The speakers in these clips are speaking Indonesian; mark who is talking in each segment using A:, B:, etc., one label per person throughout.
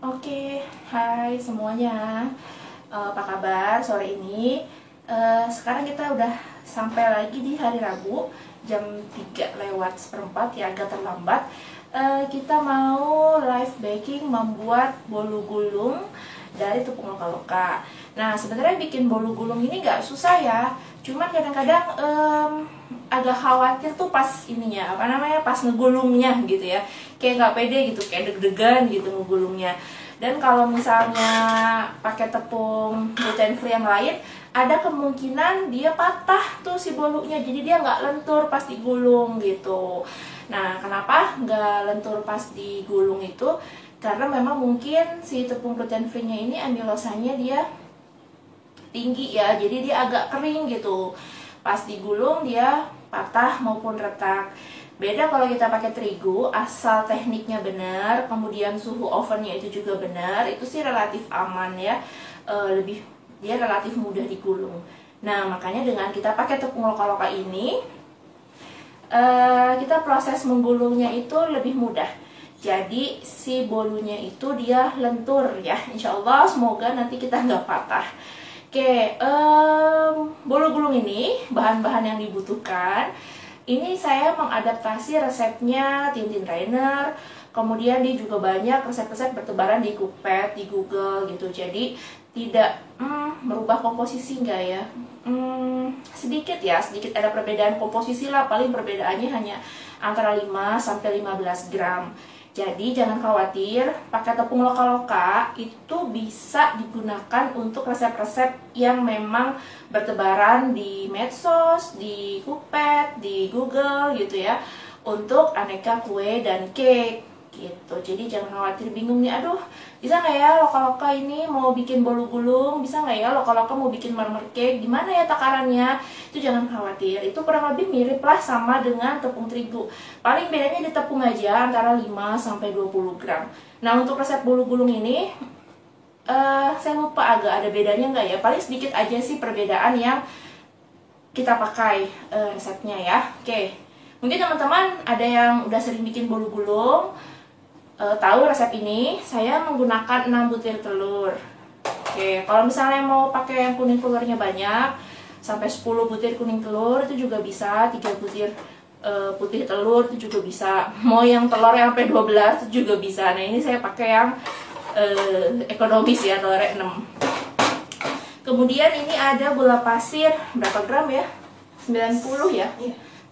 A: Oke, hai semuanya. Apa kabar sore ini? Sekarang kita udah sampai lagi di hari Rabu jam 3 lewat seperempat ya, agak terlambat. Kita mau live baking membuat bolu gulung dari tepung loka-loka. Nah, sebenarnya bikin bolu gulung ini nggak susah ya. Cuman kadang-kadang agak khawatir tuh pas ininya, pas ngegulungnya gitu ya. Kayak nggak pede gitu, kayak deg-degan gitu ngegulungnya. Dan kalau misalnya pakai tepung gluten free yang lain, ada kemungkinan dia patah tuh si bolunya, jadi dia nggak lentur pas digulung gitu. Nah, kenapa nggak lentur pas digulung itu? Karena memang mungkin si tepung gluten free-nya ini amilosanya dia tinggi ya, jadi dia agak kering gitu. Pas digulung dia patah maupun retak. Beda kalau kita pakai terigu, asal tekniknya benar, kemudian suhu ovennya itu juga benar, itu sih relatif aman ya. Lebih dia relatif mudah digulung. Nah, makanya dengan kita pakai tepung loka-loka ini, kita proses menggulungnya itu lebih mudah. Jadi si bolunya itu dia lentur ya. Insya Allah semoga nanti kita nggak patah. Oke, bolu gulung ini bahan-bahan yang dibutuhkan. Ini saya mengadaptasi resepnya Tintin Rainer. Kemudian dia juga banyak resep-resep bertebaran di Cookpad, di Google gitu. Jadi tidak merubah komposisi enggak ya? Sedikit ya, sedikit ada perbedaan komposisi lah. Paling perbedaannya hanya antara 5 sampai 15 gram. Jadi jangan khawatir, pakai tepung loka-loka itu bisa digunakan untuk resep-resep yang memang bertebaran di medsos, di Cookpad, di Google gitu ya, untuk aneka kue dan cake gitu. Jadi jangan khawatir bingung nih, aduh bisa nggak ya loka-loka ini mau bikin bolu gulung, bisa nggak ya loka-loka mau bikin marmer cake, gimana ya takarannya? Itu jangan khawatir, itu kurang lebih mirip lah sama dengan tepung terigu. Paling bedanya di tepung aja antara 5 sampai 20 gram. Nah, untuk resep bolu gulung ini saya lupa agak ada bedanya nggak ya, paling sedikit aja sih perbedaan yang kita pakai resepnya ya. Oke, mungkin teman-teman ada yang udah sering bikin bolu gulung, tahu resep ini. Saya menggunakan 6 butir telur. Oke, kalau misalnya mau pakai yang kuning telurnya banyak, sampai 10 butir kuning telur itu juga bisa, 3 butir putih telur itu juga bisa, mau yang telur yang sampai 12 itu juga bisa. Nah, ini saya pakai yang ekonomis ya, telurnya 6. Kemudian ini ada gula pasir, berapa gram ya? 90 ya?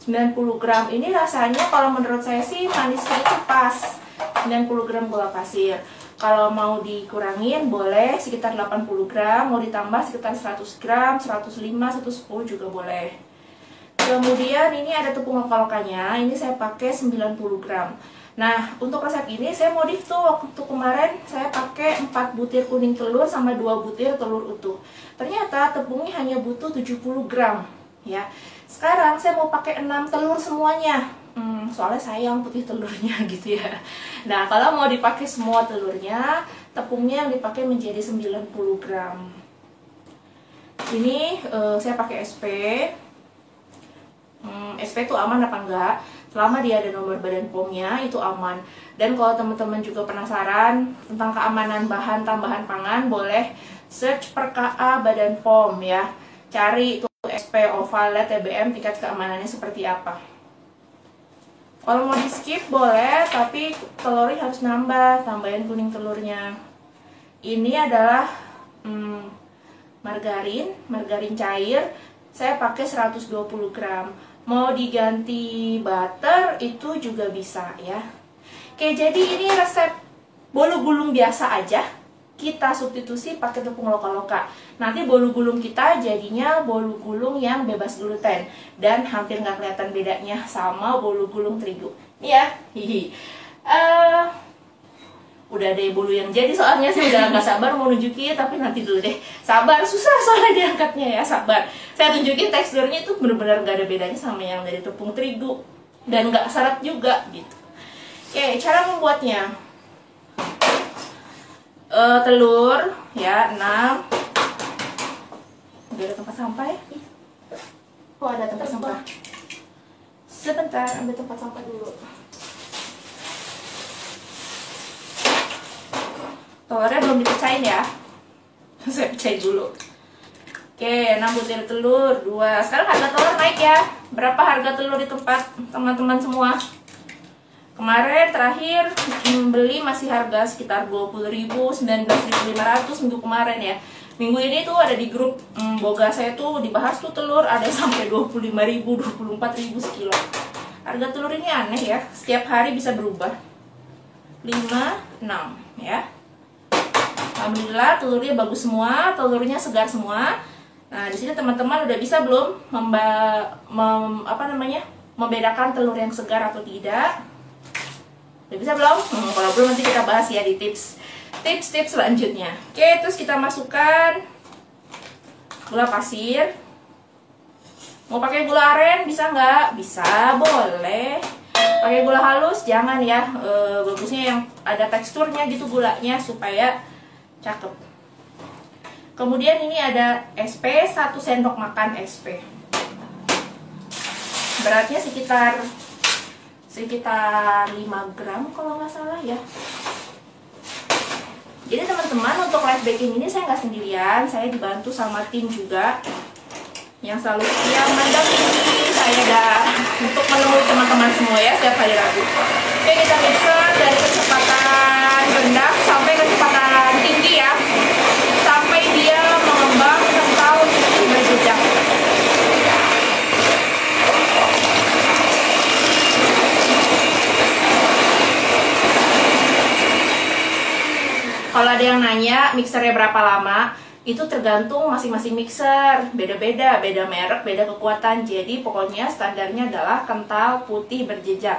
A: 90 gram. Ini rasanya kalau menurut saya sih manisnya itu pas, 90 gram gula pasir. Kalau mau dikurangin boleh sekitar 80 gram, mau ditambah sekitar 100 gram, 105, 110 juga boleh. Kemudian ini ada tepung loka-lokanya, ini saya pakai 90 gram. Nah, untuk resep ini saya modif tuh, waktu kemarin saya pakai 4 butir kuning telur sama 2 butir telur utuh. Ternyata tepungnya hanya butuh 70 gram ya. Sekarang saya mau pakai 6 telur semuanya. Soalnya sayang putih telurnya gitu ya. Nah, kalau mau dipakai semua telurnya, tepungnya yang dipakai menjadi 90 gram. Ini saya pakai SP. SP itu aman apa enggak? Selama dia ada nomor Badan POM-nya itu aman. Dan kalau teman-teman juga penasaran tentang keamanan bahan tambahan pangan, boleh search per KA Badan POM ya. Cari itu SP, ovalet, TBM, tingkat keamanannya seperti apa. Kalau mau di skip boleh, tapi telurnya harus nambah, tambahin kuning telurnya. Ini adalah margarin cair. Saya pakai 120 gram. Mau diganti butter itu juga bisa ya. Oke, jadi ini resep bolu gulung biasa aja. Kita substitusi pakai tepung loka-loka. Nanti bolu gulung kita jadinya bolu gulung yang bebas gluten dan hampir nggak kelihatan bedanya sama bolu gulung terigu. Iya, hihi. Udah deh bolu yang jadi, soalnya saya udah nggak sabar mau nunjukin, tapi nanti dulu deh. Sabar, susah soalnya diangkatnya ya, sabar. Saya tunjukin teksturnya itu bener-bener nggak ada bedanya sama yang dari tepung terigu dan nggak syarat juga gitu. Oke, cara membuatnya. Telur ya 6. Udah ada tempat sampah ya? Oh, ada tempat sampah. Sebentar, ambil tempat sampah dulu. Telurnya belum dipecahin ya. Saya pecahin dulu. Oke, 6 butir telur, 2. Sekarang harga telur naik ya. Berapa harga telur di tempat teman-teman semua? Kemarin terakhir beli masih harga sekitar 20.000, 19.500 minggu kemarin ya. Minggu ini tuh ada di grup boga saya tuh dibahas tuh telur ada sampai 25.000, 24.000 sekilo. Harga telur ini aneh ya, setiap hari bisa berubah. 5, 6 ya. Alhamdulillah telurnya bagus semua, telurnya segar semua. Nah, di sini teman-teman udah bisa belum membedakan telur yang segar atau tidak? Udah bisa belum? Kalau belum nanti kita bahas ya di tips selanjutnya. Oke, terus kita masukkan gula pasir. Mau pakai gula aren bisa nggak? Bisa, boleh. Pakai gula halus jangan ya. Bagusnya yang ada teksturnya gitu gulanya supaya cakep. Kemudian ini ada SP, 1 sendok makan SP. Beratnya sekitar 5 gram kalau nggak salah ya. Jadi teman-teman untuk live baking ini saya nggak sendirian, saya dibantu sama tim juga yang selalu setia mendampingi saya untuk menemui teman-teman semua ya setiap hari Rabu. Oke, kita mixer dari kecepatan rendah sampai kecepatan tinggi ya, sampai dia mengembang kental putih berjejak. Kalau ada yang nanya mixernya berapa lama, itu tergantung masing-masing mixer, beda-beda, beda merek, beda kekuatan. Jadi pokoknya standarnya adalah kental, putih, berjejak.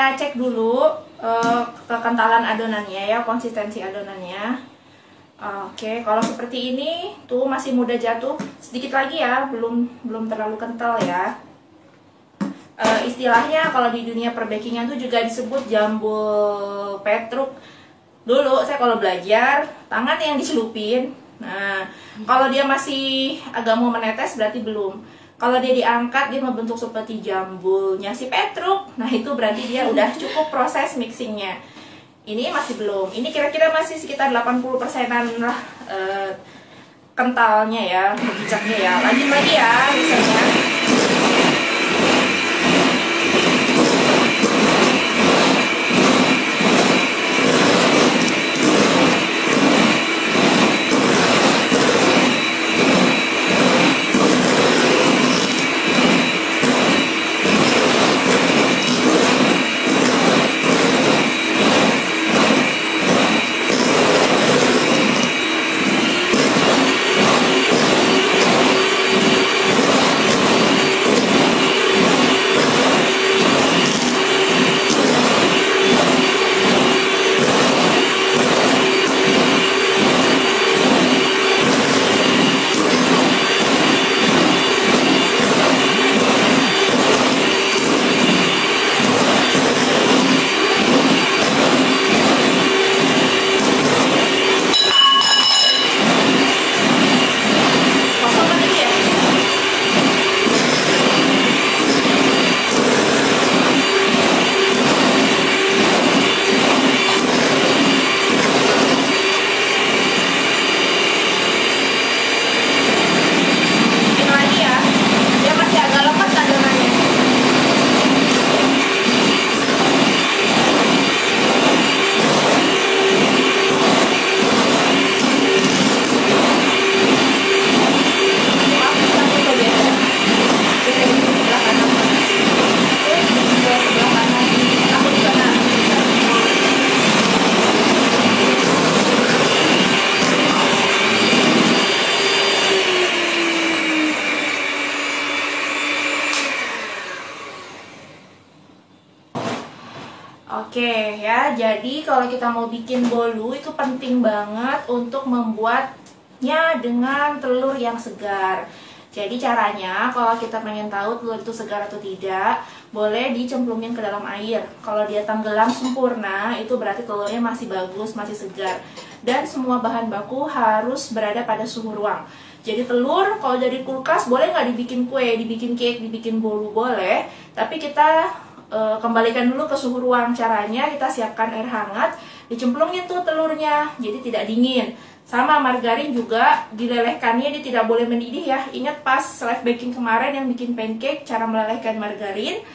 A: kita cek dulu kekentalan adonannya ya, konsistensi adonannya. Oke, kalau seperti ini tuh masih mudah jatuh, sedikit lagi ya, belum terlalu kental ya. Istilahnya kalau di dunia perbakingan tuh juga disebut jambul petruk. Dulu saya kalau belajar, tangan yang dicelupin. Nah, kalau dia masih agak mau menetes berarti belum. Kalau dia diangkat, dia membentuk seperti jambulnya si petruk. Nah, itu berarti dia udah cukup proses mixingnya. Ini masih belum. Ini kira-kira masih sekitar 80%-an lah kentalnya ya, bijaknya ya. Lanjut lagi ya, misalnya. Oke ya, jadi kalau kita mau bikin bolu itu penting banget untuk membuatnya dengan telur yang segar. Jadi caranya kalau kita pengen tahu telur itu segar atau tidak, boleh dicemplungin ke dalam air. Kalau dia tenggelam sempurna, itu berarti telurnya masih bagus, masih segar. Dan semua bahan baku harus berada pada suhu ruang. Jadi telur kalau dari kulkas boleh nggak dibikin kue, dibikin cake, dibikin bolu boleh. Tapi kita kembalikan dulu ke suhu ruang. Caranya kita siapkan air hangat, dicemplungin tuh telurnya, jadi tidak dingin. Sama margarin juga dilelehkannya, dia tidak boleh mendidih ya. Ingat pas live baking kemarin yang bikin pancake, cara melelehkan margarin.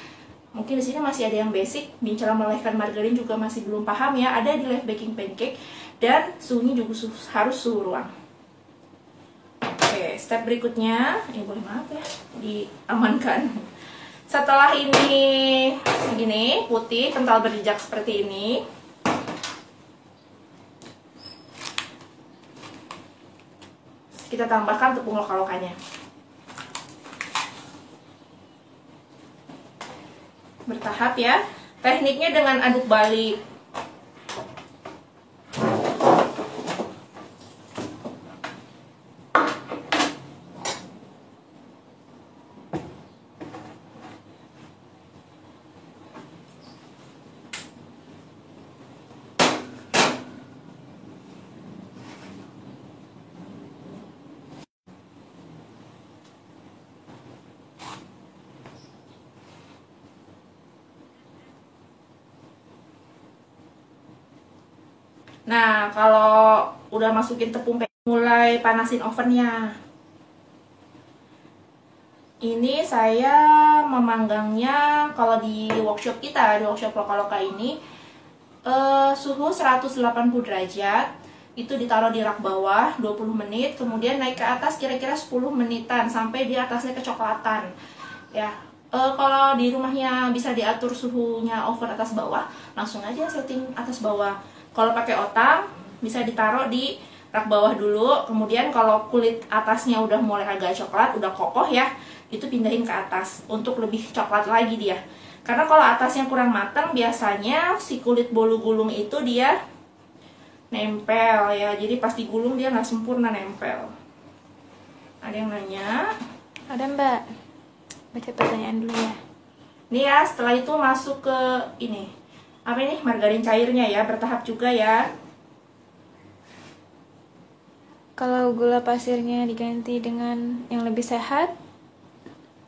A: Mungkin di sini masih ada yang basic, cara melelehkan margarin juga masih belum paham ya. Ada di live baking pancake dan suhunya juga harus suhu ruang. Oke, step berikutnya, boleh maaf ya, diamankan. Setelah ini segini putih, kental berjejak seperti ini, kita tambahkan tepung lokal-lokalnya. Bertahap ya. Tekniknya dengan aduk balik. Nah, kalau udah masukin tepung, mulai panasin ovennya. Ini saya memanggangnya kalau di workshop kita, di workshop lokal-lokal ini, suhu 180 derajat. Itu ditaruh di rak bawah 20 menit, kemudian naik ke atas kira-kira 10 menitan sampai di atasnya kecoklatan. Ya, kalau di rumahnya bisa diatur suhunya oven atas bawah, langsung aja setting atas bawah. Kalau pakai otang bisa ditaruh di rak bawah dulu, kemudian kalau kulit atasnya udah mulai agak coklat, udah kokoh ya, itu pindahin ke atas untuk lebih coklat lagi dia. Karena kalau atasnya kurang matang, biasanya si kulit bolu gulung itu dia nempel ya. Jadi pas digulung dia nggak sempurna nempel. Ada yang nanya?
B: Ada Mbak. Baca pertanyaan dulu ya.
A: Nih ya, setelah itu masuk ke ini. Apa ini? Margarin cairnya ya, bertahap juga ya.
B: Kalau gula pasirnya diganti dengan yang lebih sehat,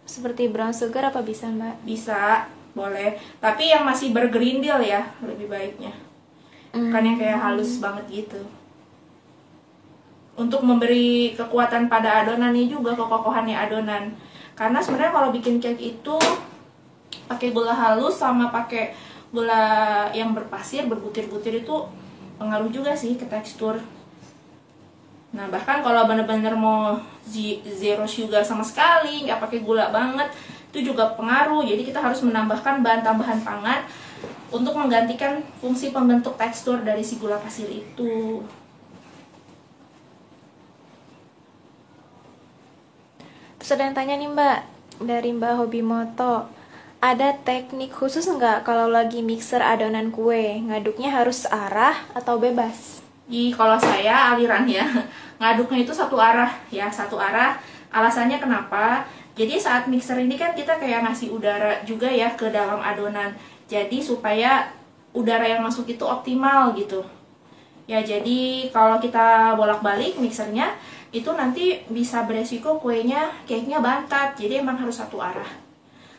B: seperti brown sugar, apa bisa Mbak?
A: Bisa, boleh. Tapi yang masih bergerindil ya, lebih baiknya. Bukan yang kayak halus banget gitu. Untuk memberi kekuatan pada adonan ini juga, kekokohannya adonan. Karena sebenarnya kalau bikin cake itu pakai gula halus sama pakai gula yang berpasir, berbutir-butir itu pengaruh juga sih ke tekstur. Nah, bahkan kalau bener-bener mau zero sugar sama sekali, nggak pakai gula banget, itu juga pengaruh. Jadi kita harus menambahkan bahan tambahan pangan untuk menggantikan fungsi pembentuk tekstur dari si gula pasir itu.
B: Terus ada yang tanya nih Mbak, dari Mbak Hobimoto. Ada teknik khusus nggak kalau lagi mixer adonan kue? Ngaduknya harus arah atau bebas?
A: Kalau saya alirannya ngaduknya itu satu arah ya, satu arah. Alasannya kenapa? Jadi saat mixer ini kan kita kayak ngasih udara juga ya ke dalam adonan. Jadi supaya udara yang masuk itu optimal gitu. Ya, jadi kalau kita bolak-balik mixernya itu nanti bisa beresiko kuenya, cake-nya bantat. Jadi emang harus satu arah.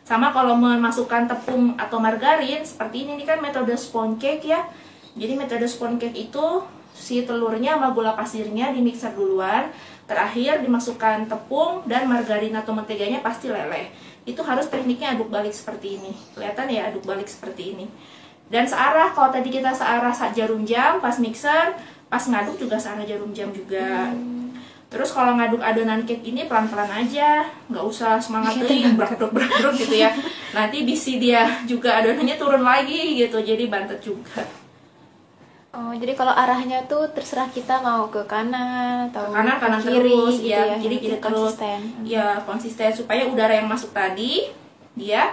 A: Sama kalau memasukkan tepung atau margarin seperti ini kan metode sponge cake ya. Jadi metode sponge cake itu si telurnya sama gula pasirnya di mixer duluan, terakhir dimasukkan tepung dan margarin atau menteganya pasti leleh. Itu harus tekniknya aduk balik seperti ini. Kelihatan ya aduk balik seperti ini. Dan searah, kalau tadi kita searah jarum jam pas mixer, pas ngaduk juga searah jarum jam juga. Terus kalau ngaduk adonan cake ini pelan-pelan aja, nggak usah semangat deh, brak-brak gitu ya. Nanti bisi dia juga adonannya turun lagi gitu, jadi bantet juga.
B: Oh, jadi kalau arahnya tuh terserah kita mau ke kanan atau
A: Kanan
B: ke kiri,
A: terus,
B: gitu
A: ya,
B: ya.
A: jadi kiri terus.
B: Konsisten.
A: Ya, konsisten supaya udara yang masuk tadi dia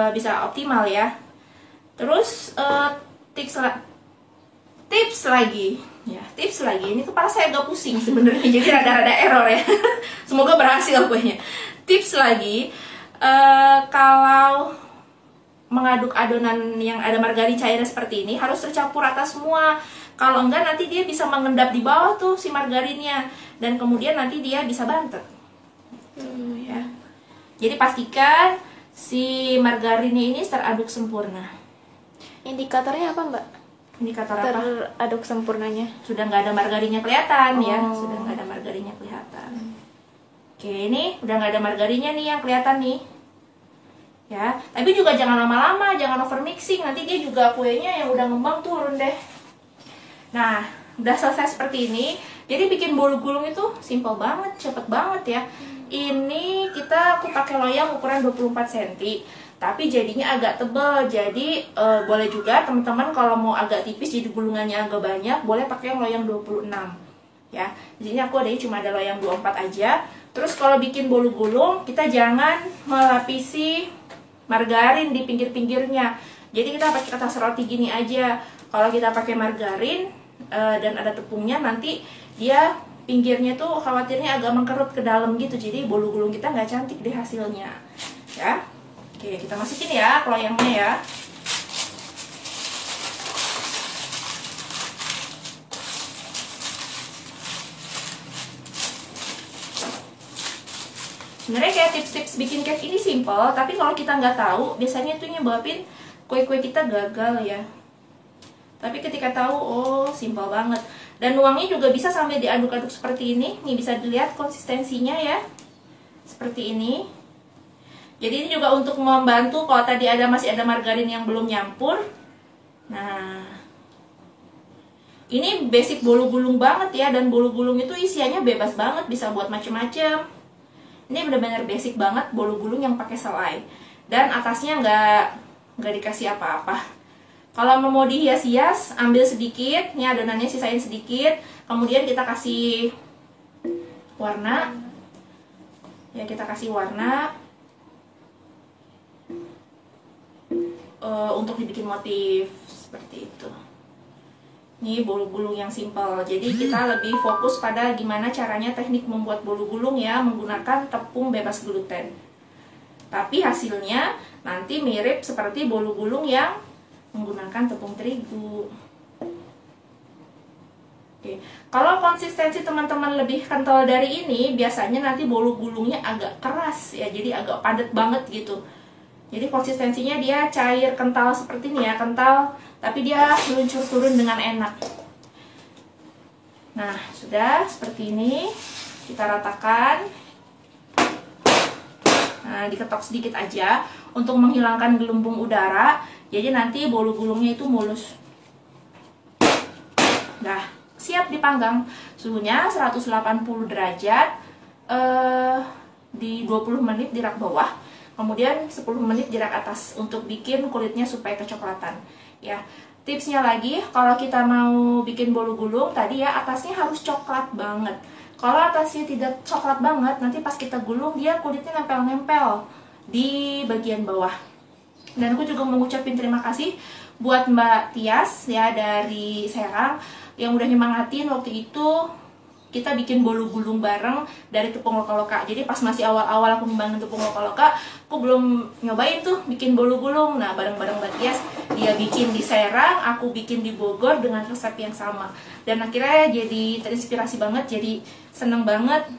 A: bisa optimal ya. Terus tips lagi. Ya, tips lagi. Ini kepala saya agak pusing sebenarnya, jadi rada-rada error ya. Semoga berhasil kuenya. Tips lagi, kalau mengaduk adonan yang ada margarin cairnya seperti ini harus tercampur rata semua. Kalau enggak nanti dia bisa mengendap di bawah tuh si margarinnya dan kemudian nanti dia bisa bantet. Ya. Jadi pastikan si margarinnya ini teraduk sempurna.
B: Indikatornya apa Mbak?
A: Indikator apa?
B: Teraduk sempurnanya.
A: Sudah nggak ada margarinnya kelihatan ya,
B: Oh.
A: sudah nggak ada margarinnya kelihatan. Oke, ini udah nggak ada margarinnya nih yang kelihatan nih. Ya, tapi juga jangan lama-lama, jangan over mixing, nanti dia juga kuenya yang udah ngembang turun deh. Nah, udah selesai seperti ini. Jadi bikin bolu gulung itu simple banget, cepet banget ya. Ini aku pakai loyang ukuran 24 cm. Tapi jadinya agak tebal. Jadi boleh juga teman-teman kalau mau agak tipis jadi gulungannya agak banyak, boleh pakai yang loyang 26. Ya. Di sini aku cuma ada loyang 24 aja. Terus kalau bikin bolu gulung, kita jangan melapisi margarin di pinggir-pinggirnya. Jadi kita pakai kertas roti gini aja. Kalau kita pakai margarin dan ada tepungnya, nanti dia pinggirnya tuh khawatirnya agak mengkerut ke dalam gitu. Jadi bolu gulung kita nggak cantik deh hasilnya. Ya. Oke, kita masukin ya loyangnya ya. Sebenarnya kayak tips-tips bikin cake ini simple, tapi kalau kita nggak tahu, biasanya itu nyebabin kue-kue kita gagal ya. Tapi ketika tahu, oh simple banget. Dan nuangnya juga bisa sambil diaduk-aduk seperti ini. Nih bisa dilihat konsistensinya ya. Seperti ini. Jadi ini juga untuk membantu kalau tadi masih ada margarin yang belum nyampur. Nah, ini basic bolu gulung banget ya, dan bolu gulung itu isiannya bebas banget, bisa buat macem-macem. Ini benar-benar basic banget bolu gulung yang pakai selai, dan atasnya nggak dikasih apa-apa. Kalau mau dihias-hias, ambil sedikit, ini adonannya sisain sedikit, kemudian kita kasih warna. Ya, kita kasih warna. untuk dibikin motif seperti itu. Ini bolu gulung yang simple. Jadi kita lebih fokus pada gimana caranya teknik membuat bolu gulung ya menggunakan tepung bebas gluten. Tapi hasilnya nanti mirip seperti bolu gulung yang menggunakan tepung terigu. Oke. Kalau konsistensi teman-teman lebih kental dari ini, biasanya nanti bolu gulungnya agak keras ya, jadi agak padat banget gitu. Jadi konsistensinya dia cair kental seperti ini ya, kental, tapi dia meluncur turun dengan enak. Nah, sudah seperti ini, kita ratakan. Nah, diketok sedikit aja untuk menghilangkan gelembung udara. Jadi nanti bolu gulungnya itu mulus. Nah, siap dipanggang. Suhunya 180 derajat di 20 menit di rak bawah. Kemudian 10 menit di rak atas untuk bikin kulitnya supaya kecoklatan. Ya, tipsnya lagi kalau kita mau bikin bolu gulung tadi ya atasnya harus coklat banget. Kalau atasnya tidak coklat banget, nanti pas kita gulung dia kulitnya nempel-nempel di bagian bawah. Dan aku juga mau ngucapin terima kasih buat Mbak Tias ya dari Serang yang udah nyemangatin waktu itu kita bikin bolu gulung bareng dari tepung loka-loka. Jadi pas masih awal-awal aku ngembangin tepung loka-loka, aku belum nyobain tuh bikin bolu gulung. Nah, bareng-bareng Mbak Tias, dia bikin di Serang, aku bikin di Bogor dengan resep yang sama. Dan akhirnya jadi terinspirasi banget, jadi seneng banget.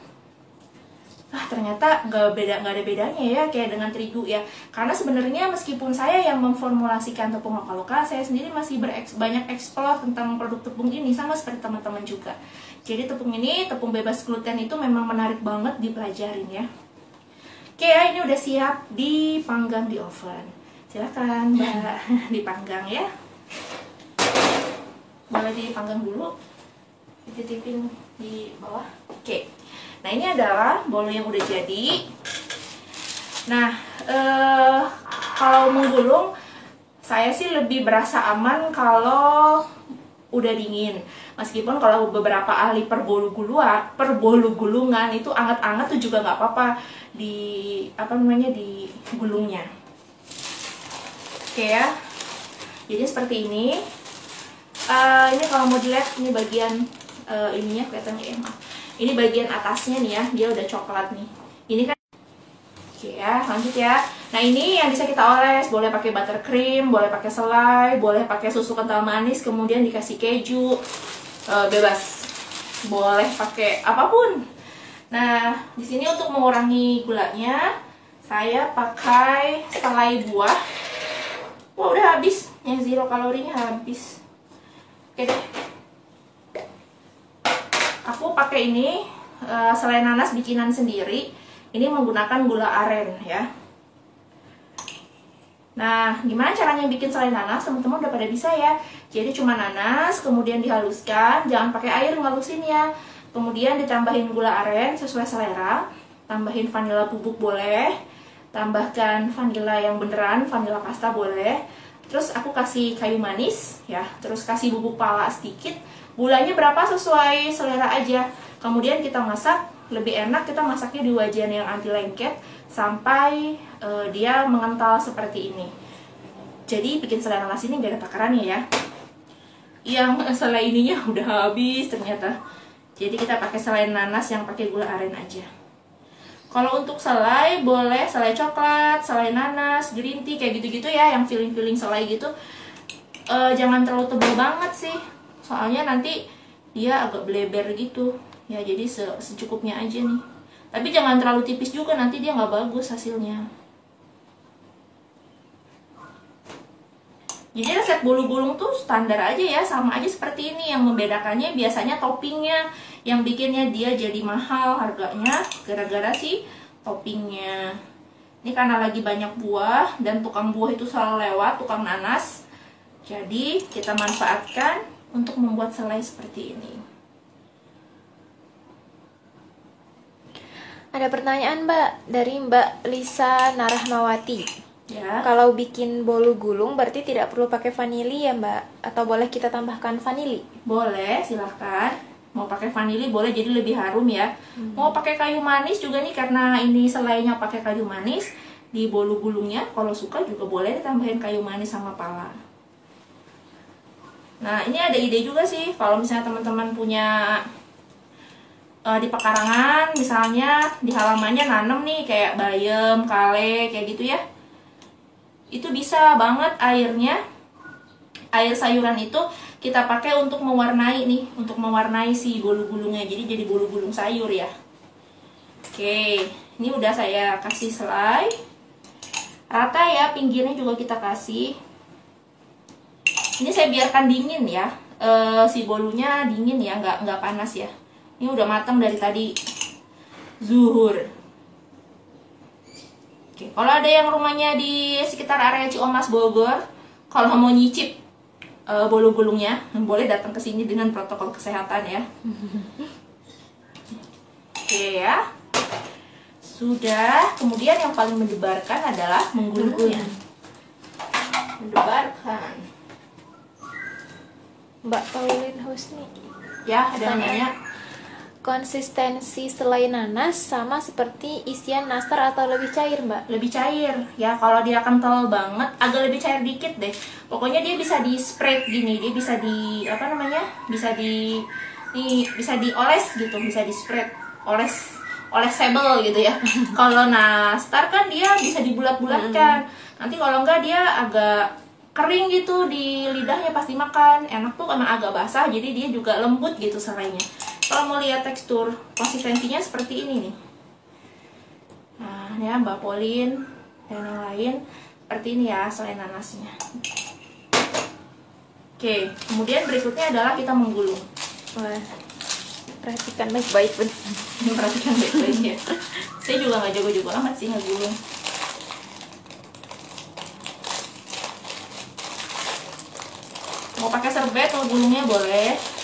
A: Ternyata nggak ada bedanya ya kayak dengan terigu ya. Karena sebenarnya meskipun saya yang memformulasikan tepung loka-loka, saya sendiri masih banyak eksplor tentang produk tepung ini sama seperti teman-teman juga. Jadi tepung ini, tepung bebas gluten itu memang menarik banget dipelajarin ya. Oke ya, ini udah siap dipanggang di oven. Silakan Mbak dipanggang ya. Boleh dipanggang dulu, dititipin di bawah. Oke. Nah, ini adalah bolu yang udah jadi. Nah, kalau menggulung, saya sih lebih berasa aman kalau udah dingin. Meskipun kalau beberapa ahli perbolu gulungan itu anget-anget tuh juga nggak apa-apa di di gulungnya. Oke ya. Jadi seperti ini. Ini kalau mau dilihat ini bagian ininya kelihatannya ya, maaf. Ini bagian atasnya nih ya, dia udah coklat nih. Ini kan, oke ya, lanjut ya. Nah, ini yang bisa kita oles, boleh pakai buttercream, boleh pakai selai, boleh pakai susu kental manis, kemudian dikasih keju, bebas. Boleh pakai apapun. Nah, di sini untuk mengurangi gulanya, saya pakai selai buah. Wah, udah habis, yang 0 kalorinya habis. Oke deh. Aku pakai ini selai nanas bikinan sendiri. Ini menggunakan gula aren ya. Nah, gimana caranya bikin selai nanas? Teman-teman udah pada bisa ya. Jadi cuma nanas, kemudian dihaluskan. Jangan pakai air ngalusin ya. Kemudian ditambahin gula aren sesuai selera. Tambahin vanila bubuk boleh. Tambahkan vanila yang beneran, vanila pasta boleh. Terus aku kasih kayu manis ya. Terus kasih bubuk pala sedikit. Gulanya berapa sesuai selera aja. Kemudian kita masak, lebih enak kita masaknya di wajan yang anti lengket sampai dia mengental seperti ini. Jadi bikin selai nanas ini gak ada takarannya ya. Yang selai ininya udah habis ternyata. Jadi kita pakai selai nanas yang pakai gula aren aja. Kalau untuk selai boleh selai coklat, selai nanas, green tea kayak gitu-gitu ya, yang feeling-feeling selai gitu. Jangan terlalu tebal banget sih. Soalnya nanti dia agak bleber gitu ya, jadi secukupnya aja nih. Tapi jangan terlalu tipis juga, nanti dia nggak bagus hasilnya. Jadi resep bolu gulung tuh standar aja ya, sama aja seperti ini. Yang membedakannya biasanya toppingnya, yang bikinnya dia jadi mahal harganya gara-gara si toppingnya. Ini karena lagi banyak buah dan tukang buah itu selalu lewat, tukang nanas. Jadi kita manfaatkan untuk membuat selai seperti ini.
B: Ada pertanyaan Mbak dari Mbak Lisa Narahmawati.
A: Ya.
B: Kalau bikin bolu gulung berarti tidak perlu pakai vanili ya Mbak? Atau boleh kita tambahkan vanili?
A: Boleh, silahkan. Mau pakai vanili boleh, jadi lebih harum ya. Mau pakai kayu manis juga nih, karena ini selainya pakai kayu manis. di bolu gulungnya. Kalau suka juga boleh tambahin kayu manis sama pala. Nah, ini ada ide juga sih, kalau misalnya teman-teman punya di pekarangan, misalnya di halamannya nanam nih kayak bayam, kale, kayak gitu ya. Itu bisa banget airnya, air sayuran itu kita pakai untuk mewarnai nih, untuk mewarnai si bolu gulungnya. Jadi bolu gulung sayur ya. Oke, ini udah saya kasih selai. Rata ya, pinggirnya juga kita kasih. Ini saya biarkan dingin ya, si bolunya dingin ya, nggak panas ya. Ini udah matang dari tadi zuhur. Oke, kalau ada yang rumahnya di sekitar area Ciomas Bogor, kalau mau nyicip bolu gulungnya, boleh datang ke sini dengan protokol kesehatan ya. Oke ya, sudah. Kemudian yang paling mendebarkan adalah menggulungnya. Mendebarkan.
B: Mbak Pauline Husni.
A: Ya, ada yang nanya.
B: Konsistensi selai nanas sama seperti isian nastar atau lebih cair, Mbak?
A: Lebih cair ya, kalau dia kental banget agak lebih cair dikit deh. Pokoknya dia bisa di spread gini, dia bisa di apa namanya, bisa bisa dioles gitu, bisa di spread, olesable gitu ya. Kalau nastar kan dia bisa dibulat-bulatkan. Nanti kalau enggak dia agak kering gitu di lidahnya pas dimakan. Enak tuh karena agak basah, jadi dia juga lembut gitu selainya. Kalau mau lihat tekstur konsistensinya seperti ini nih. Nah, ya Mbak Pauline dan yang lain seperti ini ya selai nanasnya. Oke, kemudian berikutnya adalah kita menggulung.
B: Wah, perhatikan baik-baik, Ben.
A: Perhatikan baik-baik ya. Saya juga nggak jago-jago amat sih ngegulung. Mau pakai serbet atau gulungnya boleh.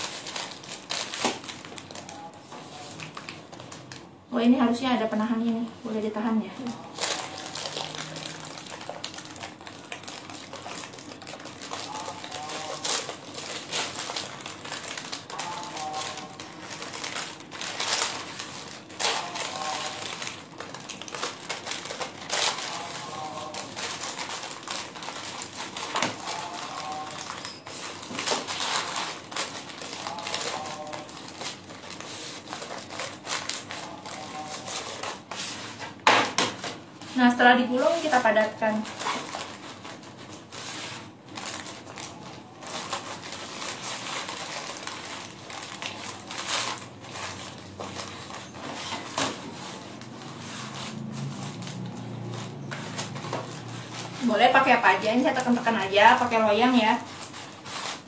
A: Oh, ini harusnya ada penahannya nih, boleh ditahan ya. Nah, setelah digulung kita padatkan. Boleh pakai apa aja, ini saya tekan-tekan aja, pakai loyang ya.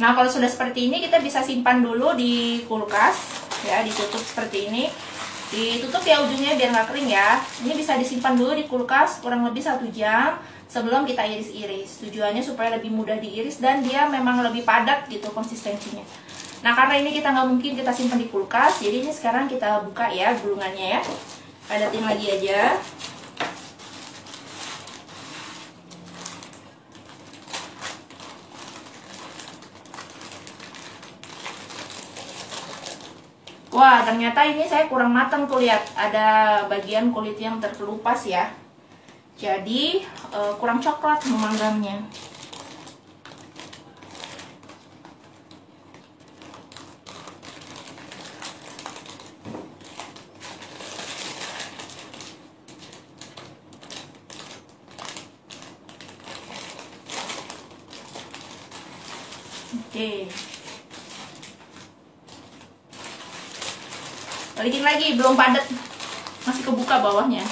A: Nah, kalau sudah seperti ini kita bisa simpan dulu di kulkas ya, ditutup seperti ini. Ditutup ya ujungnya biar nggak kering ya. Ini bisa disimpan dulu di kulkas kurang lebih 1 jam sebelum kita iris-iris. Tujuannya supaya lebih mudah diiris dan dia memang lebih padat gitu konsistensinya. Nah, karena ini kita nggak mungkin kita simpan di kulkas, jadi ini sekarang kita buka ya gulungannya ya. Padatin lagi aja. Wah, ternyata ini saya kurang matang tuh, lihat ada bagian kulit yang terkelupas ya. Jadi kurang coklat memanggangnya. Oke. Balikin lagi, belum padat, masih kebuka bawahnya.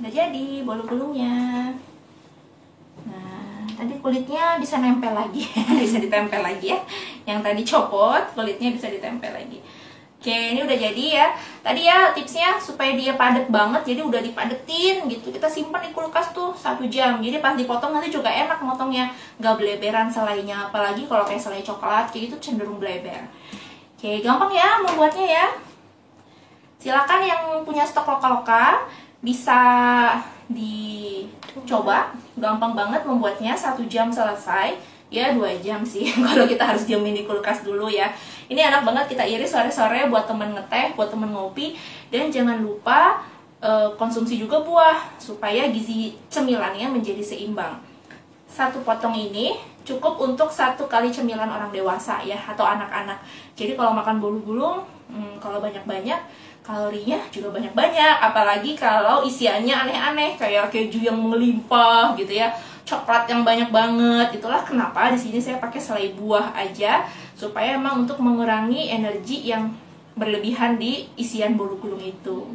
A: Udah jadi bolu gulungnya. Tadi kulitnya bisa nempel lagi, bisa ditempel lagi ya. Yang tadi copot, kulitnya bisa ditempel lagi. Oke, ini udah jadi ya. Tadi ya tipsnya supaya dia padat banget, jadi udah dipadetin gitu. Kita simpan di kulkas tuh 1 jam. Jadi pas dipotong nanti juga enak motongnya, nggak beleberan selainya. Apalagi kalau kayak selai coklat kayak gitu cenderung bleber. Oke, gampang ya membuatnya ya. Silakan yang punya stok loka-loka bisa dicoba. Gampang banget membuatnya, 1 jam selesai. Ya 2 jam sih kalau kita harus diamin di kulkas dulu ya. Ini enak banget kita iris sore-sore buat temen ngeteh, buat temen ngopi. Dan jangan lupa konsumsi juga buah supaya gizi cemilannya menjadi seimbang. 1 potong ini cukup untuk 1 kali cemilan orang dewasa ya, atau anak-anak. Jadi kalau makan bolu-gulung, kalau banyak-banyak, kalorinya juga banyak-banyak. Apalagi kalau isiannya aneh-aneh kayak keju yang melimpah gitu ya, coklat yang banyak banget. Itulah kenapa di sini saya pakai selai buah aja, supaya emang untuk mengurangi energi yang berlebihan di isian bolu gulung itu.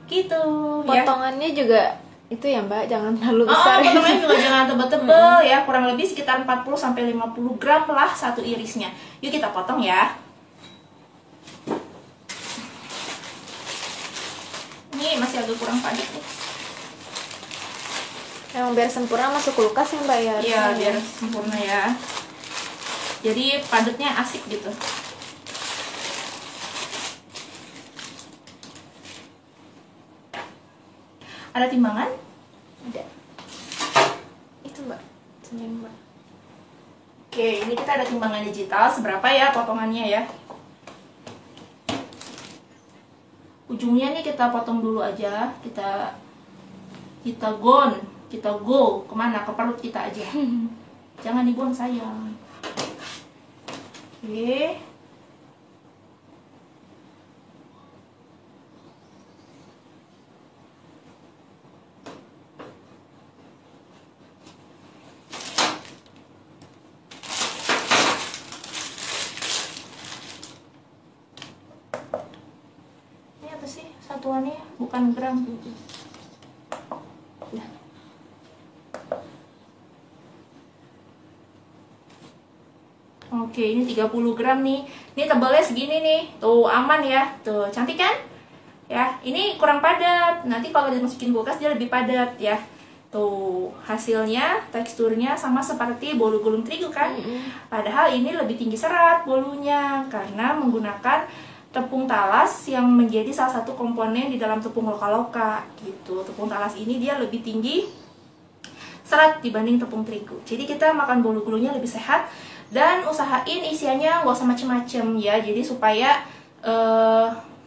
A: Gitu ya.
B: Potongannya juga itu ya Mbak, jangan terlalu besar.
A: Potongannya juga jangan tebel-tebel ya, kurang lebih sekitar 40-50 gram lah 1 irisnya. Yuk kita potong ya. Ini masih agak kurang padat nih.
B: Emang biar sempurna masuk kulkas ya Mbak ya?
A: Iya, biar sempurna ya. Jadi padatnya asik gitu. Ada timbangan?
B: Ada. Itu Mbak, sini Mbak.
A: Oke, ini kita ada timbangan digital. Seberapa ya potongannya ya? Ujungnya nih kita potong dulu aja. Kita go kemana? Ke perut kita aja. Jangan dibuang sayang. Oke. Ini apa sih satuannya? Bukan gram. Nah. Oke, ini 30 gram nih. Ini tebalnya segini nih. Tuh, aman ya. Tuh, cantik kan? Ya, ini kurang padat. Nanti kalau dimasukin kulkas dia lebih padat ya. Tuh, hasilnya, teksturnya sama seperti bolu gulung terigu kan? Padahal ini lebih tinggi serat bolunya karena menggunakan tepung talas yang menjadi salah satu komponen di dalam tepung loka-loka gitu. Tepung talas ini dia lebih tinggi serat dibanding tepung terigu. Jadi kita makan bolu gulungnya lebih sehat. Dan usahain isiannya nggak usah macem-macem ya, jadi supaya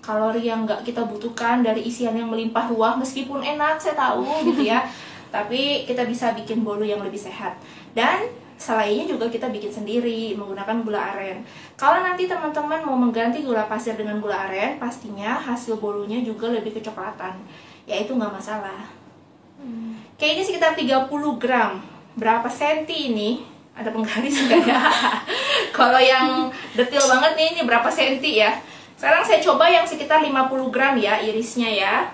A: kalori yang nggak kita butuhkan dari isian yang melimpah ruah, meskipun enak saya tahu gitu ya, tapi kita bisa bikin bolu yang lebih sehat. Dan selainya juga kita bikin sendiri menggunakan gula aren. Kalau nanti teman-teman mau mengganti gula pasir dengan gula aren, pastinya hasil bolunya juga lebih kecoklatan, ya itu nggak masalah. Kayak ini sekitar 30 gram. Berapa senti ini? Ada penggaris nggak ya? Kalau yang detail banget nih, ini berapa senti ya? Sekarang saya coba yang sekitar 50 gram ya, irisnya ya.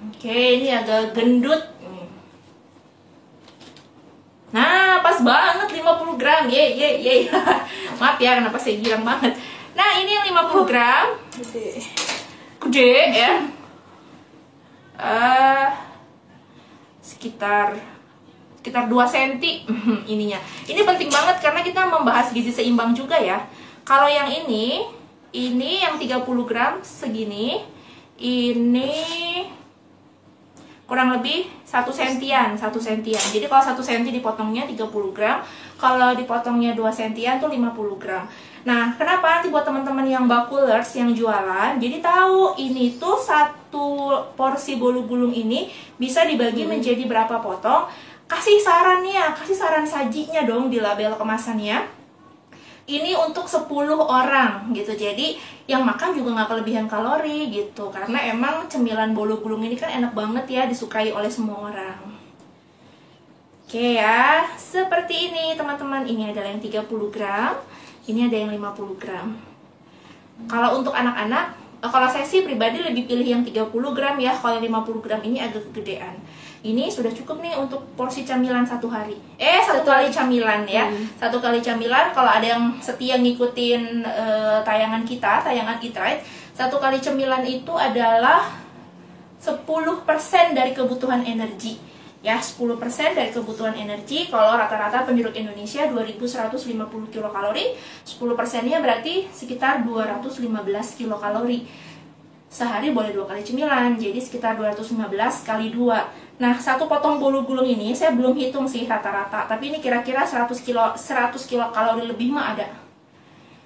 A: Oke, ini agak gendut. Nah, pas banget 50 gram. Ye. Maaf ya, kenapa saya girang banget. Nah, ini yang 50 gram. Gede ya. Sekitar 2 cm ininya. Ini penting banget karena kita membahas gizi seimbang juga ya. Kalau yang ini yang 30 gram segini. Ini kurang lebih 1 sentian. Jadi kalau 1 senti dipotongnya 30 gram, kalau dipotongnya 2 sentian tuh 50 gram. Nah, kenapa nanti buat teman-teman yang bakulers yang jualan, jadi tahu ini tuh 1 porsi bolu gulung ini bisa dibagi menjadi berapa potong. Kasih sarannya, kasih saran sajinya dong di label kemasannya. Ini untuk 10 orang gitu. Jadi yang makan juga nggak kelebihan kalori gitu. Karena emang cemilan bolu gulung ini kan enak banget ya, disukai oleh semua orang. Oke ya, seperti ini teman-teman. Ini adalah yang 30 gram. Ini ada yang 50 gram. Kalau untuk anak-anak, kalau saya sih pribadi lebih pilih yang 30 gram ya. Kalau 50 gram ini agak kegedean. Ini sudah cukup nih untuk porsi camilan 1 hari. 1 kali camilan ya. 1 kali camilan, kalau ada yang setia ngikutin tayangan kita, tayangan Eat Right, 1 kali cemilan itu adalah 10% dari kebutuhan energi. Ya, 10% dari kebutuhan energi. Kalau rata-rata penduduk Indonesia 2150 kilokalori, 10%-nya berarti sekitar 215 kilokalori. Sehari boleh 2 kali cemilan, jadi sekitar 215 kali 2. Nah, satu potong bolu gulung ini saya belum hitung sih rata-rata, tapi ini kira-kira 100 kilokalori lebih mah ada.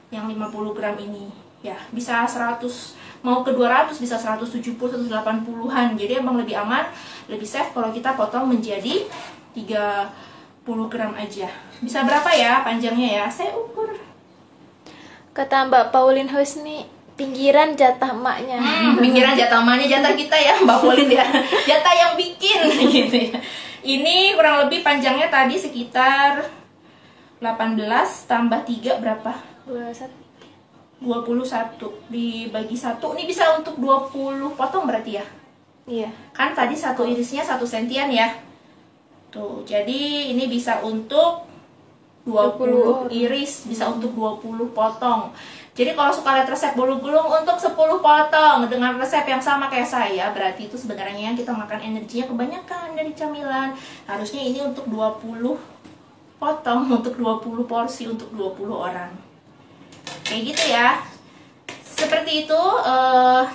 A: Yang 50 gram ini. Ya, bisa 100, mau ke 200, bisa 170, 180-an. Jadi emang lebih aman, lebih safe kalau kita potong menjadi 30 gram aja. Bisa berapa ya panjangnya ya? Saya ukur.
B: Kata Mbak Pauline Husni, pinggiran jatah emaknya.
A: Pinggiran jatah emaknya, jatah kita ya Mbak Pauline ya. Jatah yang bikin gitu ya. Ini kurang lebih panjangnya tadi sekitar 18 tambah 3 berapa? 21 dibagi 1, ini bisa untuk 20 potong berarti ya?
B: Iya.
A: Kan tadi satu irisnya 1 sentian ya. Tuh, jadi ini bisa untuk 20 iris, bisa untuk 20 potong. Jadi kalau suka lihat resep bolu gulung untuk 10 potong dengan resep yang sama kayak saya, berarti itu sebenarnya yang kita makan energinya kebanyakan dari camilan. Harusnya ini untuk 20 potong, untuk 20 porsi untuk 20 orang. Kayak gitu ya. Seperti itu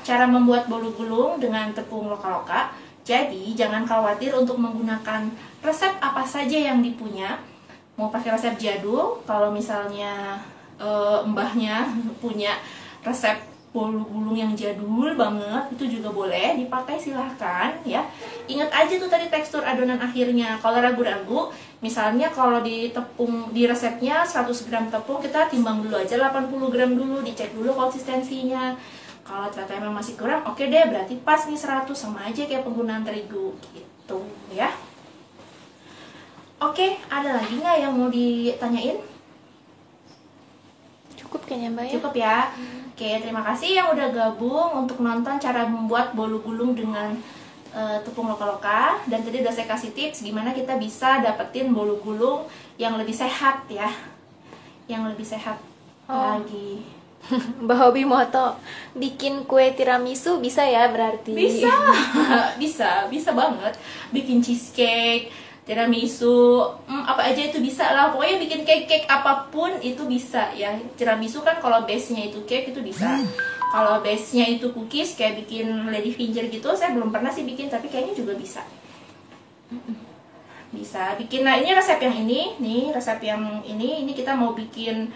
A: cara membuat bolu gulung dengan tepung loka-loka. Jadi jangan khawatir untuk menggunakan resep apa saja yang dipunya. Mau pakai resep jadul, kalau misalnya mbahnya punya resep bolu gulung yang jadul banget, itu juga boleh dipakai, silahkan ya. Ingat aja tuh tadi tekstur adonan akhirnya. Kalau ragu-ragu, misalnya kalau di tepung, di resepnya 100 gram tepung, kita timbang dulu aja 80 gram dulu, dicek dulu konsistensinya. Kalau ternyata emang masih kurang, oke deh, berarti pas nih 100, sama aja kayak penggunaan terigu gitu ya. Oke, ada lagi nggak yang mau ditanyain?
B: Cukup kayaknya Mbak ya.
A: Cukup ya. Oke, terima kasih yang udah gabung untuk nonton cara membuat bolu gulung dengan tepung loka-loka. Dan tadi udah saya kasih tips gimana kita bisa dapetin bolu gulung yang lebih sehat ya. Yang lebih sehat lagi.
B: Mbak Hobi Moto bikin kue tiramisu bisa ya berarti?
A: Bisa banget. Bikin cheesecake, tiramisu, apa aja itu bisa lah. Pokoknya bikin cake apapun itu bisa ya. Tiramisu kan kalau base-nya itu cake itu bisa. Kalau base-nya itu cookies kayak bikin lady finger gitu, saya belum pernah sih bikin, tapi kayaknya juga bisa. Bisa bikin. Nah, ini resep yang ini, nih resep yang ini kita mau bikin,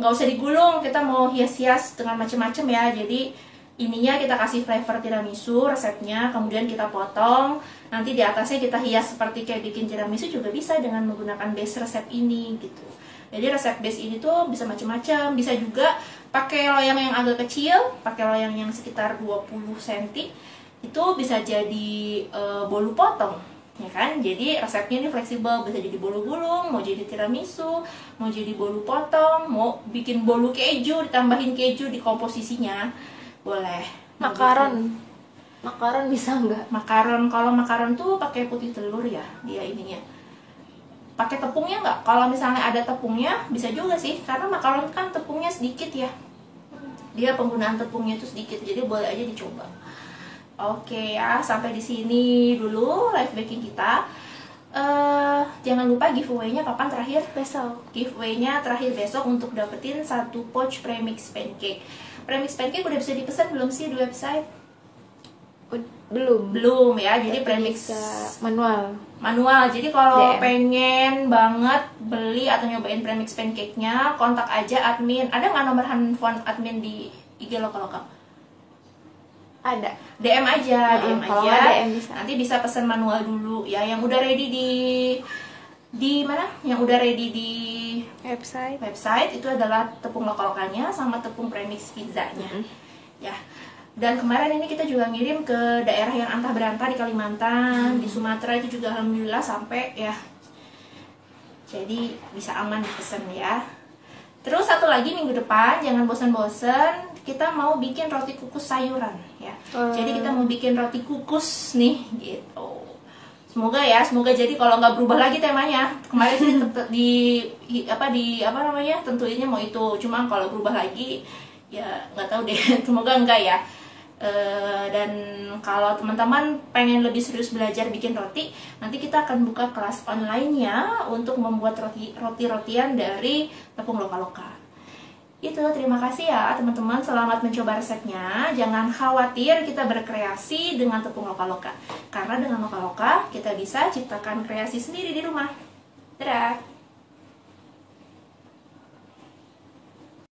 A: nggak usah digulung, kita mau hias-hias dengan macam-macam ya. Jadi ininya kita kasih flavor tiramisu resepnya, kemudian kita potong, nanti di atasnya kita hias seperti kayak bikin tiramisu juga bisa dengan menggunakan base resep ini gitu. Jadi resep base ini tuh bisa macam-macam, bisa juga pakai loyang yang agak kecil, pakai loyang yang sekitar 20 cm, itu bisa jadi bolu potong. Ya kan, jadi resepnya ini fleksibel, bisa jadi bolu gulung, mau jadi tiramisu, mau jadi bolu potong, mau bikin bolu keju, ditambahin keju di komposisinya, boleh.
B: Makaron bisa nggak?
A: Makaron, kalau makaron tuh pakai putih telur ya, dia ininya. Pakai tepungnya nggak? Kalau misalnya ada tepungnya, bisa juga sih, karena makaron kan tepungnya sedikit ya. Dia penggunaan tepungnya itu sedikit, jadi boleh aja dicoba. Oke ya, sampai di sini dulu live baking kita. Jangan lupa giveaway-nya kapan terakhir?
B: Besok.
A: Giveaway-nya terakhir besok untuk dapetin 1 pouch premix pancake. Premix pancake udah bisa dipesan belum sih di website? Belum ya. Jadi premix manual. Jadi kalau pengen banget beli atau nyobain premix pancake-nya, kontak aja admin. Ada nggak nomor handphone admin di IG Loka-Loka?
B: Ada.
A: DM aja.
B: DM bisa.
A: Nanti bisa pesan manual dulu ya. Yang udah ready di mana? Yang udah ready di website itu adalah tepung loka-lokanya sama tepung premix pizzanya. Ya. Dan kemarin ini kita juga ngirim ke daerah yang antah berantah di Kalimantan, di Sumatera itu juga alhamdulillah sampai ya. Jadi bisa aman dipesan ya. Terus satu lagi minggu depan jangan bosan-bosan, kita mau bikin roti kukus sayuran ya. Jadi kita mau bikin roti kukus nih gitu. Semoga jadi kalau nggak berubah lagi temanya. Kemarin sih tentuinnya mau itu. Cuma kalau berubah lagi ya nggak tahu deh. Semoga enggak ya. Dan kalau teman-teman pengen lebih serius belajar bikin roti, nanti kita akan buka kelas online-nya untuk membuat roti-rotian dari tepung loka-loka. Itu, terima kasih ya teman-teman, selamat mencoba resepnya. Jangan khawatir kita berkreasi dengan tepung loka-loka, karena dengan loka-loka kita bisa ciptakan kreasi sendiri di rumah. Dadah!